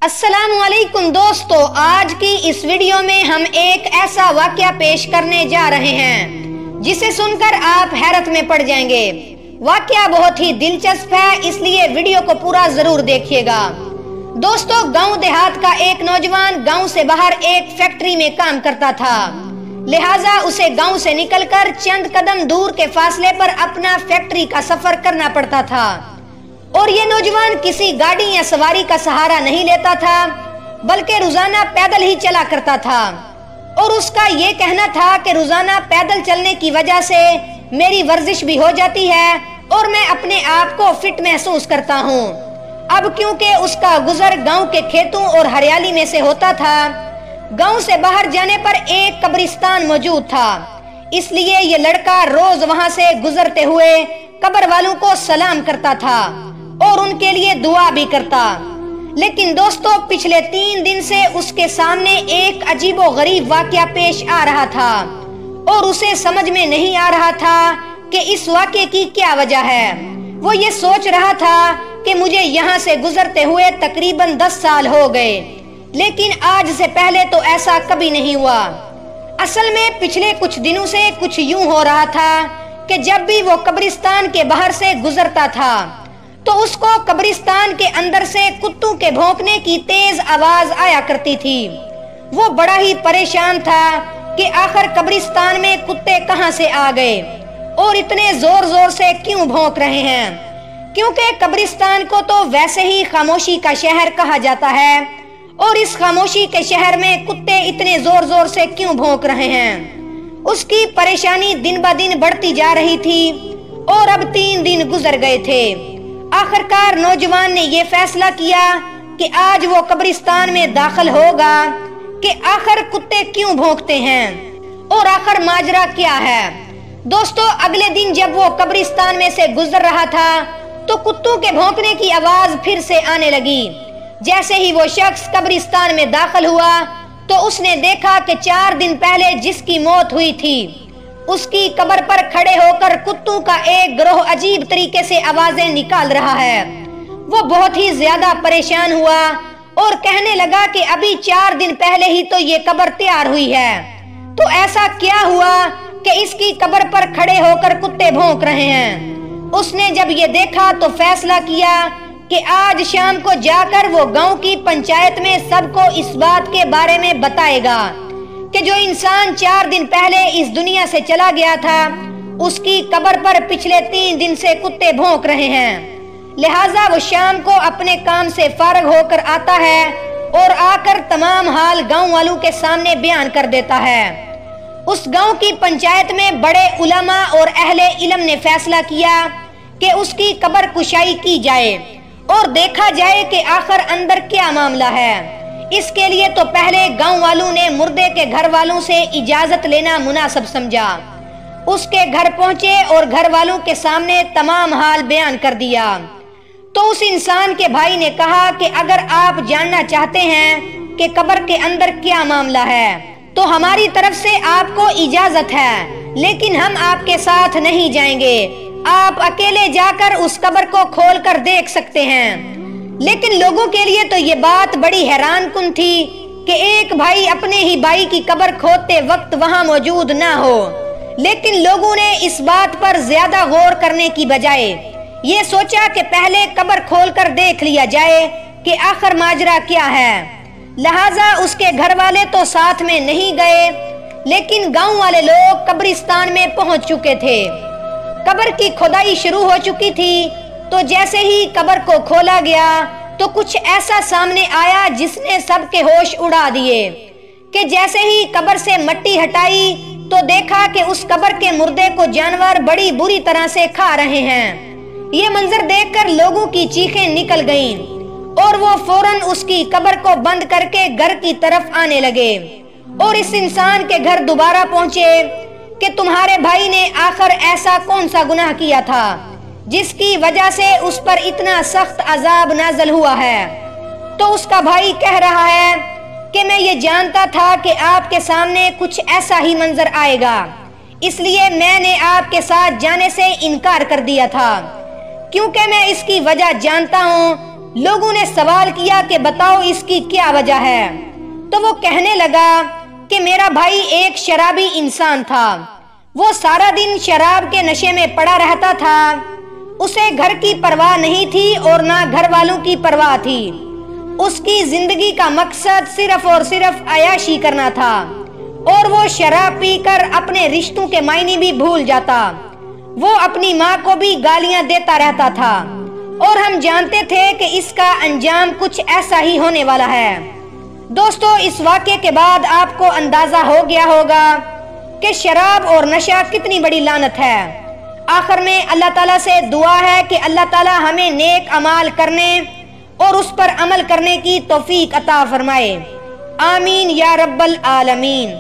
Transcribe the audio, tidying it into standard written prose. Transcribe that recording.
अस्सलाम वालेकुम दोस्तों, आज की इस वीडियो में हम एक ऐसा वाकया पेश करने जा रहे हैं जिसे सुनकर आप हैरत में पड़ जाएंगे। वाकया बहुत ही दिलचस्प है, इसलिए वीडियो को पूरा जरूर देखिएगा। दोस्तों, गांव देहात का एक नौजवान गांव से बाहर एक फैक्ट्री में काम करता था, लिहाजा उसे गांव से निकलकर चंद कदम दूर के फासले पर अपना फैक्ट्री का सफर करना पड़ता था। और ये नौजवान किसी गाड़ी या सवारी का सहारा नहीं लेता था, बल्कि रोजाना पैदल ही चला करता था। और उसका ये कहना था कि रोजाना पैदल चलने की वजह से मेरी वर्जिश भी हो जाती है और मैं अपने आप को फिट महसूस करता हूँ। अब क्योंकि उसका गुजर गांव के खेतों और हरियाली में से होता था, गांव से बाहर जाने पर एक कब्रिस्तान मौजूद था, इसलिए ये लड़का रोज वहां से गुजरते हुए कब्र वालों को सलाम करता था और उनके लिए दुआ भी करता। लेकिन दोस्तों, पिछले 3 दिन से उसके सामने एक अजीबो गरीब वाकया पेश आ रहा था और उसे समझ में नहीं आ रहा था कि इस वाकये की क्या वजह है। वो ये सोच रहा था कि मुझे यहाँ से गुजरते हुए तकरीबन 10 साल हो गए, लेकिन आज से पहले तो ऐसा कभी नहीं हुआ। असल में पिछले कुछ दिनों से कुछ यूं हो रहा था कि जब भी वो कब्रिस्तान के बाहर से गुजरता था तो उसको कब्रिस्तान के अंदर से कुत्तों के भौंकने की तेज आवाज आया करती थी। वो बड़ा ही परेशान था कि आखिर कब्रिस्तान में कुत्ते कहां से आ गए और इतने जोर जोर से क्यों भौंक रहे हैं, क्योंकि कब्रिस्तान को तो वैसे ही खामोशी का शहर कहा जाता है और इस खामोशी के शहर में कुत्ते इतने जोर जोर से क्यों भौंक रहे हैं। उसकी परेशानी दिन ब दिन बढ़ती जा रही थी और अब 3 दिन गुजर गए थे। आखिरकार नौजवान ने ये फैसला किया कि आज वो कब्रिस्तान में दाखिल होगा कि आखिर कुत्ते क्यों भौंकते हैं और आखिर माजरा क्या है। दोस्तों, अगले दिन जब वो कब्रिस्तान में से गुजर रहा था तो कुत्तों के भौंकने की आवाज फिर से आने लगी। जैसे ही वो शख्स कब्रिस्तान में दाखिल हुआ तो उसने देखा कि 4 दिन पहले जिसकी मौत हुई थी उसकी कब्र पर खड़े होकर कुत्तों का एक गिरोह अजीब तरीके से आवाजें निकाल रहा है। वो बहुत ही ज्यादा परेशान हुआ और कहने लगा कि अभी 4 दिन पहले ही तो ये कब्र तैयार हुई है, तो ऐसा क्या हुआ कि इसकी कब्र पर खड़े होकर कुत्ते भौंक रहे हैं। उसने जब ये देखा तो फैसला किया कि आज शाम को जाकर वो गांव की पंचायत में सबको इस बात के बारे में बताएगा कि जो इंसान 4 दिन पहले इस दुनिया से चला गया था उसकी कब्र पर पिछले 3 दिन से कुत्ते भौंक रहे हैं। लिहाजा वो शाम को अपने काम से फारग होकर आता है और आकर तमाम हाल गांव वालों के सामने बयान कर देता है। उस गांव की पंचायत में बड़े उलमा और अहले इल्म ने फैसला किया कि उसकी कब्र कुशाई की जाए और देखा जाए कि आखिर अंदर क्या मामला है। इसके लिए तो पहले गांव वालों ने मुर्दे के घर वालों से इजाजत लेना मुनासिब समझा। उसके घर पहुंचे और घर वालों के सामने तमाम हाल बयान कर दिया। तो उस इंसान के भाई ने कहा कि अगर आप जानना चाहते हैं कि कब्र के अंदर क्या मामला है तो हमारी तरफ से आपको इजाजत है, लेकिन हम आपके साथ नहीं जाएंगे। आप अकेले जाकर उस कब्र को खोल कर देख सकते हैं। लेकिन लोगों के लिए तो ये बात बड़ी हैरानकुन थी कि एक भाई अपने ही भाई की कब्र खोदते वक्त वहां मौजूद ना हो। लेकिन लोगों ने इस बात पर ज्यादा गौर करने की बजाय ये सोचा कि पहले कब्र खोलकर देख लिया जाए कि आखिर माजरा क्या है। लिहाजा उसके घर वाले तो साथ में नहीं गए, लेकिन गांव वाले लोग कब्रिस्तान में पहुंच चुके थे। कब्र की खुदाई शुरू हो चुकी थी, तो जैसे ही कब्र को खोला गया तो कुछ ऐसा सामने आया जिसने सबके होश उड़ा दिए कि जैसे ही कब्र से मिट्टी हटाई तो देखा कि उस कब्र के मुर्दे को जानवर बड़ी बुरी तरह से खा रहे हैं। ये मंजर देखकर लोगों की चीखें निकल गईं और वो फौरन उसकी कब्र को बंद करके घर की तरफ आने लगे और इस इंसान के घर दोबारा पहुंचे कि तुम्हारे भाई ने आखिर ऐसा कौन सा गुनाह किया था जिसकी वजह से उस पर इतना सख्त अजाब नाज़िल हुआ है। तो उसका भाई कह रहा है कि मैं ये जानता था कि आपके सामने कुछ ऐसा ही मंजर आएगा, इसलिए मैंने आपके साथ जाने से इनकार कर दिया था, क्योंकि मैं इसकी वजह जानता हूँ لوگوں نے سوال کیا کہ بتاؤ اس کی کیا وجہ ہے؟ تو وہ کہنے لگا کہ میرا بھائی ایک شرابی انسان تھا، وہ سارا دن شراب کے نشے میں پڑا رہتا تھا، اسے گھر کی پرواہ نہیں تھی اور نہ گھر والوں کی پرواہ تھی، اس کی زندگی کا مقصد صرف اور صرف عیاشی کرنا تھا، اور وہ شراب پی کر اپنے رشتوں کے معنی بھی بھول جاتا، وہ اپنی ماں کو بھی گالیاں دیتا رہتا تھا، اور ہم جانتے تھے کہ اس کا انجام کچھ ایسا ہی ہونے والا ہے۔ دوستو، اس واقعے کے بعد آپ کو اندازہ ہو گیا ہوگا کہ شراب اور نشہ کتنی بڑی لعنت ہے۔ آخر میں اللہ تعالیٰ سے دعا ہے کہ اللہ تعالیٰ ہمیں نیک اعمال کرنے اور اس پر عمل کرنے کی توفیق عطا فرمائے۔ آمین یا رب العالمین۔